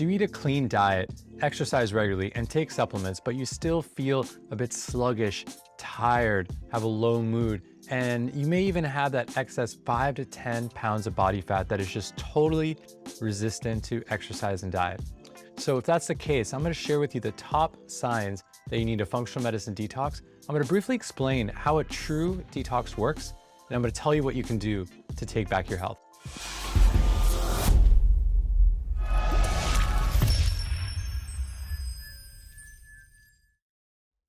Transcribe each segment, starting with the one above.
Do you eat a clean diet, exercise regularly, and take supplements, but you still feel a bit sluggish, tired, have a low mood, and you may even have that excess 5 to 10 pounds of body fat that is just totally resistant to exercise and diet? So if that's the case, I'm going to share with you the top signs that you need a functional medicine detox. I'm going to briefly explain how a true detox works, and I'm going to tell you what you can do to take back your health.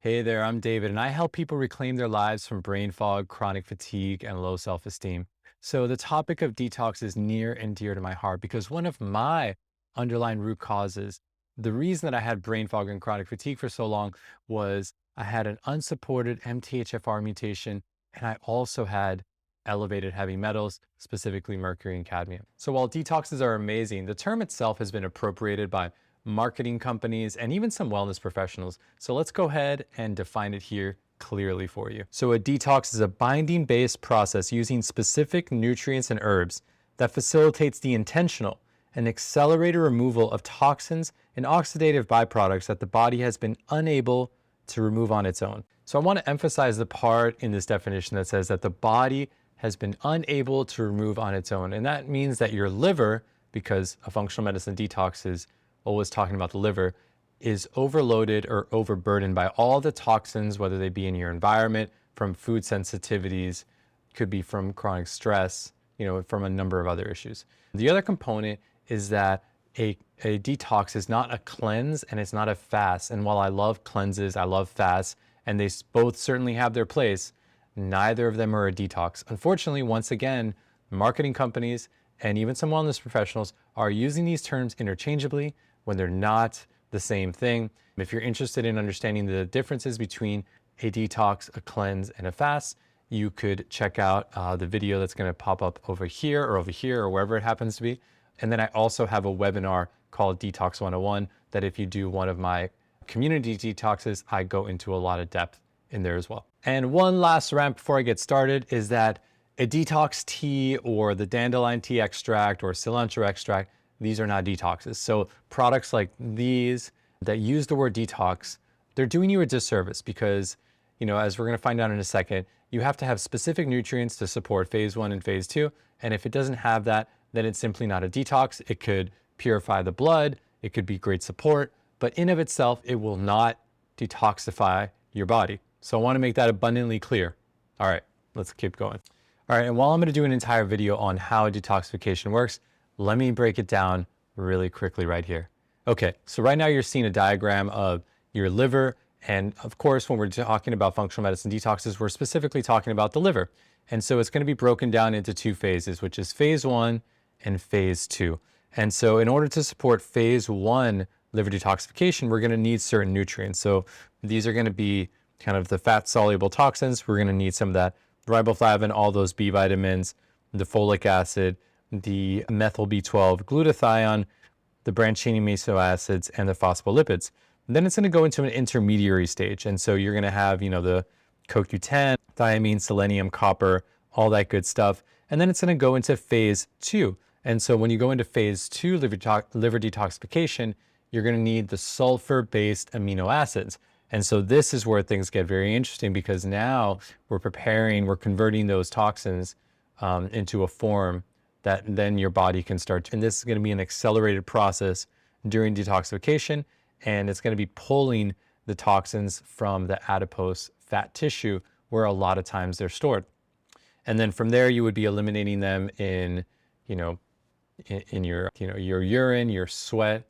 Hey there, I'm David, and I help people reclaim their lives from brain fog, chronic fatigue, and low self-esteem. So the topic of detox is near and dear to my heart because one of my underlying root causes, the reason that I had brain fog and chronic fatigue for so long was I had an unsupported MTHFR mutation, and I also had elevated heavy metals, specifically mercury and cadmium. So while detoxes are amazing, the term itself has been appropriated by marketing companies, and even some wellness professionals. So let's go ahead and define it here clearly for you. So a detox is a binding-based process using specific nutrients and herbs that facilitates the intentional and accelerated removal of toxins and oxidative byproducts that the body has been unable to remove on its own. So I want to emphasize the part in this definition that says that the body has been unable to remove on its own. And that means that your liver, because a functional medicine detox is always talking about the liver, is overloaded or overburdened by all the toxins, whether they be in your environment, from food sensitivities, could be from chronic stress, from a number of other issues. The other component is that a detox is not a cleanse and it's not a fast. And while I love cleanses, I love fasts, and they both certainly have their place, neither of them are a detox. Unfortunately, once again, marketing companies and even some wellness professionals are using these terms interchangeably when they're not the same thing. If you're interested in understanding the differences between a detox, a cleanse, and a fast, you could check out the video that's going to pop up over here or wherever it happens to be. And then I also have a webinar called Detox 101 that if you do one of my community detoxes, I go into a lot of depth in there as well. And one last rant before I get started is that a detox tea or the dandelion tea extract or cilantro extract, these are not detoxes. So products like these that use the word detox, they're doing you a disservice because, as we're going to find out in a second, you have to have specific nutrients to support phase 1 and phase 2. And if it doesn't have that, then it's simply not a detox. It could purify the blood. It could be great support, but in of itself, it will not detoxify your body. So I want to make that abundantly clear. All right, let's keep going. All right, and while I'm going to do an entire video on how detoxification works, let me break it down really quickly right here. Okay, so right now you're seeing a diagram of your liver. And of course, when we're talking about functional medicine detoxes, we're specifically talking about the liver. And so it's going to be broken down into two phases, which is phase 1 and phase 2. And so in order to support phase 1 liver detoxification, we're going to need certain nutrients. So these are going to be kind of the fat-soluble toxins. We're going to need some of that riboflavin, all those B vitamins, the folic acid, the methyl B12, glutathione, the branched-chain amino acids, and the phospholipids. And then it's going to go into an intermediary stage. And so you're going to have, the CoQ10, thiamine, selenium, copper, all that good stuff. And then it's going to go into phase 2. And so when you go into phase 2 liver detoxification, you're going to need the sulfur-based amino acids. And so this is where things get very interesting because now we're converting those toxins into a form that then your body can start. And this is going to be an accelerated process during detoxification, and it's going to be pulling the toxins from the adipose fat tissue where a lot of times they're stored. And then from there, you would be eliminating them in your urine, your sweat,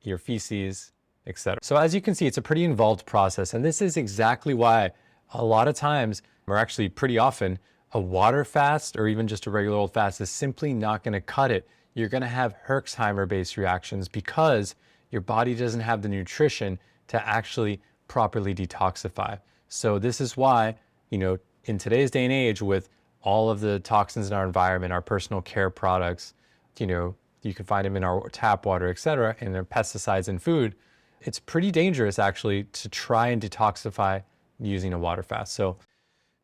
your feces, etc. So as you can see, it's a pretty involved process. And this is exactly why a lot of times, or actually pretty often, a water fast or even just a regular old fast is simply not going to cut it. You're going to have Herxheimer-based reactions because your body doesn't have the nutrition to actually properly detoxify. So this is why, in today's day and age with all of the toxins in our environment, our personal care products, you can find them in our tap water, etc., and their pesticides in food, it's pretty dangerous actually to try and detoxify using a water fast. So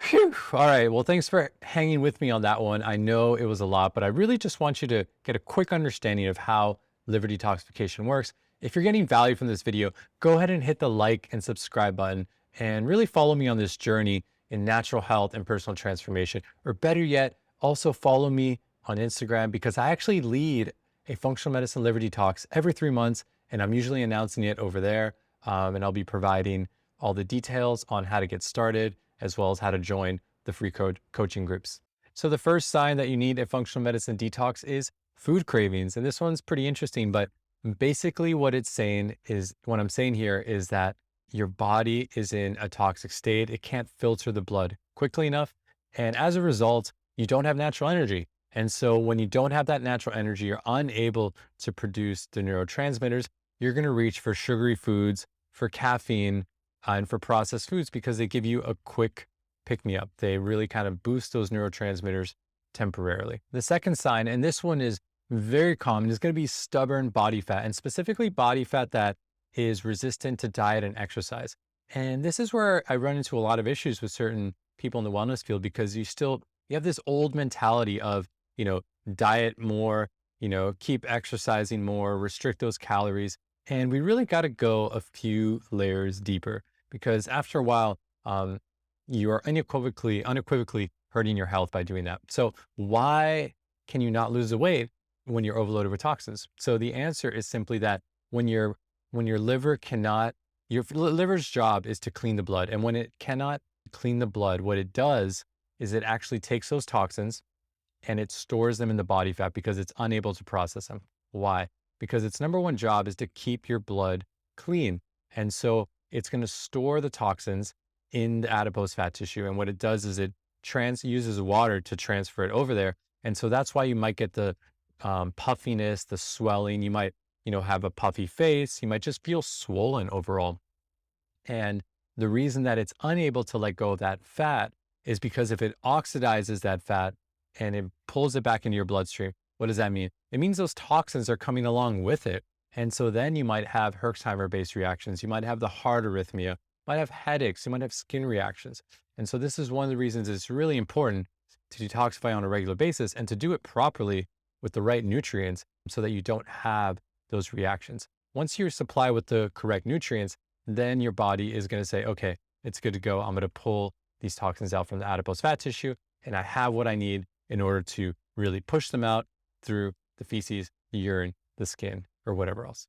Phew. All right, well, thanks for hanging with me on that one. I know it was a lot, but I really just want you to get a quick understanding of how liver detoxification works. If you're getting value from this video, go ahead and hit the like and subscribe button and really follow me on this journey in natural health and personal transformation. Or better yet, also follow me on Instagram, because I actually lead a functional medicine liver detox every 3 months, and I'm usually announcing it over there. And I'll be providing all the details on how to get started, as well as how to join the free coaching groups. So the first sign that you need a functional medicine detox is food cravings. And this one's pretty interesting, but basically what I'm saying here is that your body is in a toxic state. It can't filter the blood quickly enough. And as a result, you don't have natural energy. And so when you don't have that natural energy, you're unable to produce the neurotransmitters. You're going to reach for sugary foods, for caffeine, and for processed foods, because they give you a quick pick me up. They really kind of boost those neurotransmitters temporarily. The second sign, and this one is very common, is going to be stubborn body fat, and specifically body fat that is resistant to diet and exercise. And this is where I run into a lot of issues with certain people in the wellness field, because you have this old mentality of, diet more, keep exercising more, restrict those calories. And we really got to go a few layers deeper, because after a while, you are unequivocally hurting your health by doing that. So why can you not lose the weight when you're overloaded with toxins? So the answer is simply that when your liver's job is to clean the blood. And when it cannot clean the blood, what it does is it actually takes those toxins and it stores them in the body fat, because it's unable to process them. Why? Because its number one job is to keep your blood clean. And so it's going to store the toxins in the adipose fat tissue. And what it does is it uses water to transfer it over there. And so that's why you might get the puffiness, the swelling. You might, have a puffy face. You might just feel swollen overall. And the reason that it's unable to let go of that fat is because if it oxidizes that fat and it pulls it back into your bloodstream, what does that mean? It means those toxins are coming along with it. And so then you might have Herxheimer-based reactions. You might have the heart arrhythmia, might have headaches, you might have skin reactions. And so this is one of the reasons it's really important to detoxify on a regular basis, and to do it properly with the right nutrients so that you don't have those reactions. Once you're supplied with the correct nutrients, then your body is going to say, okay, it's good to go. I'm going to pull these toxins out from the adipose fat tissue, and I have what I need in order to really push them out through the feces, the urine, the skin, or whatever else.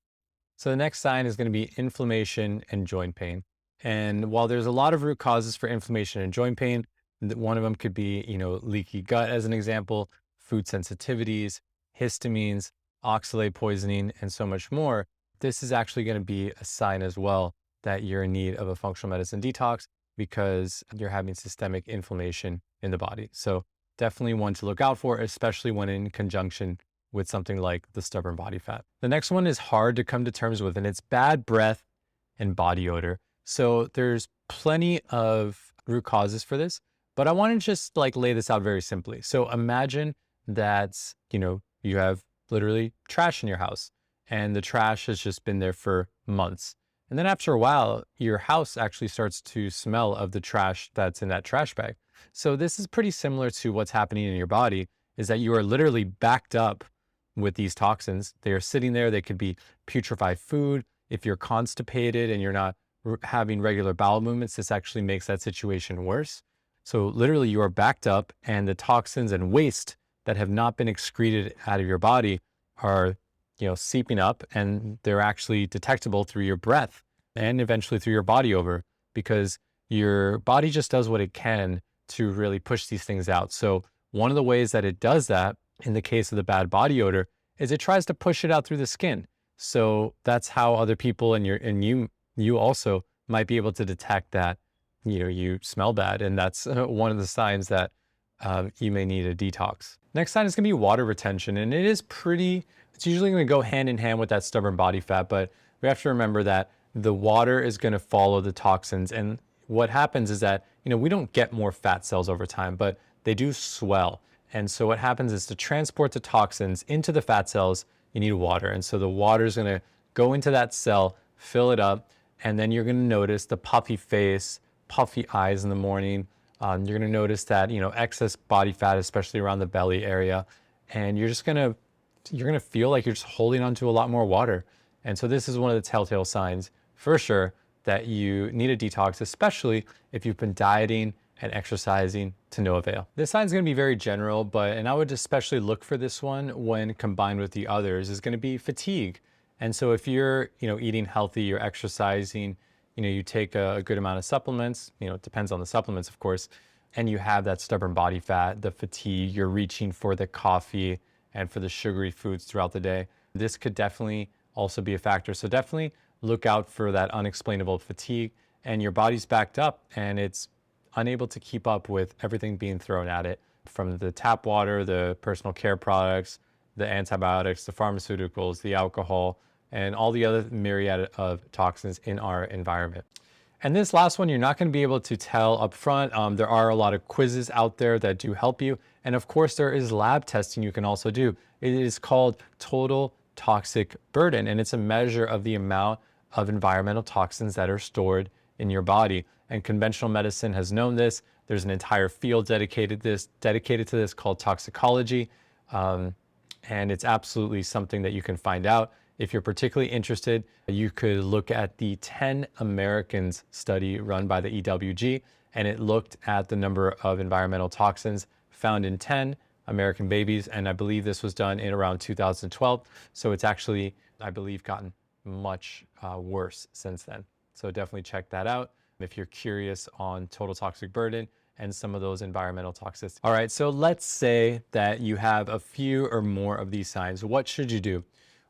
So the next sign is going to be inflammation and joint pain. And while there's a lot of root causes for inflammation and joint pain, one of them could be, leaky gut as an example, food sensitivities, histamines, oxalate poisoning, and so much more. This is actually going to be a sign as well that you're in need of a functional medicine detox, because you're having systemic inflammation in the body. So definitely one to look out for, especially when in conjunction with something like the stubborn body fat. The next one is hard to come to terms with, and it's bad breath and body odor. So there's plenty of root causes for this, but I want to just lay this out very simply. So imagine that, you have literally trash in your house, and the trash has just been there for months. And then after a while, your house actually starts to smell of the trash that's in that trash bag. So this is pretty similar to what's happening in your body, is that you are literally backed up with these toxins. They are sitting there. They could be putrefied food. If you're constipated and you're not having regular bowel movements, this actually makes that situation worse. So literally you are backed up, and the toxins and waste that have not been excreted out of your body are, seeping up, and they're actually detectable through your breath and eventually through your body odor, because your body just does what it can to really push these things out. So one of the ways that it does that in the case of the bad body odor is it tries to push it out through the skin. So that's how other people and you also might be able to detect that, you smell bad. And that's one of the signs that you may need a detox. Next sign is going to be water retention. And it's usually going to go hand in hand with that stubborn body fat, but we have to remember that the water is going to follow the toxins. And what happens is that, we don't get more fat cells over time, but they do swell. And so what happens is, to transport the toxins into the fat cells, you need water. And so the water is going to go into that cell, fill it up, and then you're going to notice the puffy face, puffy eyes in the morning. You're going to notice that, excess body fat, especially around the belly area. And you're just going to you're going to feel like you're just holding on to a lot more water. And so this is one of the telltale signs for sure that you need a detox, especially if you've been dieting and exercising to no avail. This sign is going to be very general, and I would especially look for this one when combined with the others, is going to be fatigue. And so if you're, eating healthy, you're exercising, you take a good amount of supplements, it depends on the supplements, of course, and you have that stubborn body fat, the fatigue, you're reaching for the coffee and for the sugary foods throughout the day. This could definitely also be a factor. So definitely look out for that unexplainable fatigue, and your body's backed up and it's unable to keep up with everything being thrown at it, from the tap water, the personal care products, the antibiotics, the pharmaceuticals, the alcohol, and all the other myriad of toxins in our environment. And this last one, you're not going to be able to tell up front. There are a lot of quizzes out there that do help you. And of course, there is lab testing you can also do. It is called total toxic burden, and it's a measure of the amount of environmental toxins that are stored in your body. And conventional medicine has known this. There's an entire field dedicated to this called toxicology. And it's absolutely something that you can find out. If you're particularly interested, you could look at the 10 Americans study run by the EWG, and it looked at the number of environmental toxins found in 10 American babies. And I believe this was done in around 2012. So it's actually, I believe, gotten much worse since then. So definitely check that out if you're curious on total toxic burden and some of those environmental toxicities. All right, so let's say that you have a few or more of these signs. What should you do?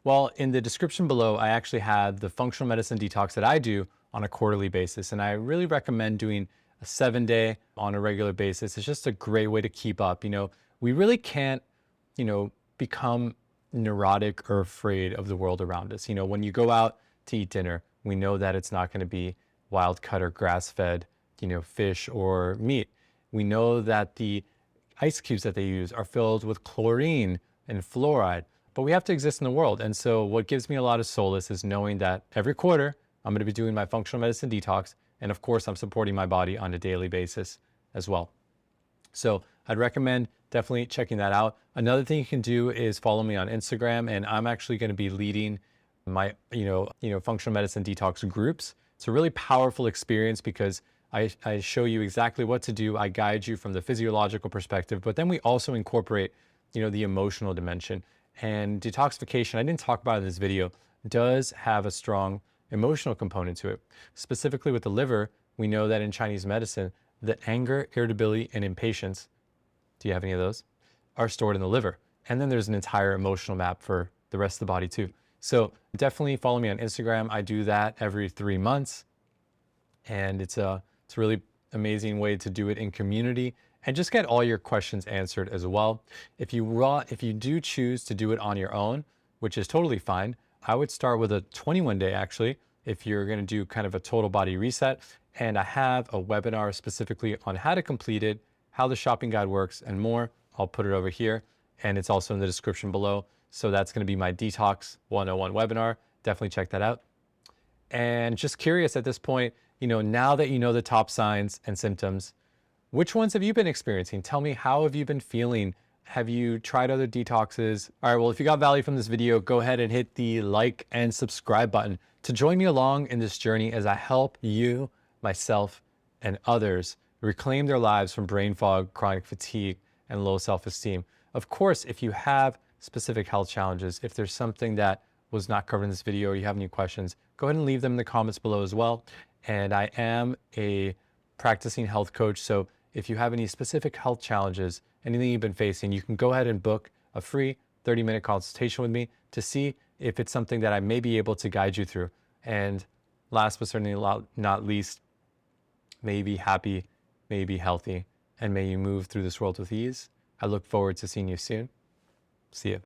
Well, in the description below, I actually have the functional medicine detox that I do on a quarterly basis. And I really recommend doing a 7-day on a regular basis. It's just a great way to keep up. We really can't, become neurotic or afraid of the world around us. When you go out to eat dinner, we know that it's not going to be wild cut or grass-fed, fish or meat. We know that the ice cubes that they use are filled with chlorine and fluoride, but we have to exist in the world. And so what gives me a lot of solace is knowing that every quarter I'm going to be doing my functional medicine detox. And of course, I'm supporting my body on a daily basis as well. So I'd recommend definitely checking that out. Another thing you can do is follow me on Instagram, and I'm actually going to be leading my, functional medicine detox groups. It's a really powerful experience because I show you exactly what to do. I guide you from the physiological perspective, but then we also incorporate, the emotional dimension. And detoxification, I didn't talk about in this video, does have a strong emotional component to it. Specifically with the liver, we know that in Chinese medicine, that anger, irritability, and impatience, do you have any of those, are stored in the liver. And then there's an entire emotional map for the rest of the body too. So definitely follow me on Instagram. I do that every 3 months. And it's a really amazing way to do it in community and just get all your questions answered as well. If you do choose to do it on your own, which is totally fine, I would start with a 21-day actually, if you're going to do kind of a total body reset. And I have a webinar specifically on how to complete it, how the shopping guide works, and more. I'll put it over here, and it's also in the description below. So that's going to be my Detox 101 webinar. Definitely check that out. And just curious at this point, now that you know the top signs and symptoms, which ones have you been experiencing? Tell me, how have you been feeling? Have you tried other detoxes? All right, well, if you got value from this video, go ahead and hit the like and subscribe button to join me along in this journey as I help you, myself, and others reclaim their lives from brain fog, chronic fatigue, and low self-esteem. Of course, if you have specific health challenges, if there's something that was not covered in this video or you have any questions, go ahead and leave them in the comments below as well. And I am a practicing health coach, so if you have any specific health challenges, anything you've been facing, you can go ahead and book a free 30-minute consultation with me to see if it's something that I may be able to guide you through. And last but certainly not least, may you be happy, may you be healthy, and may you move through this world with ease. I look forward to seeing you soon. See you.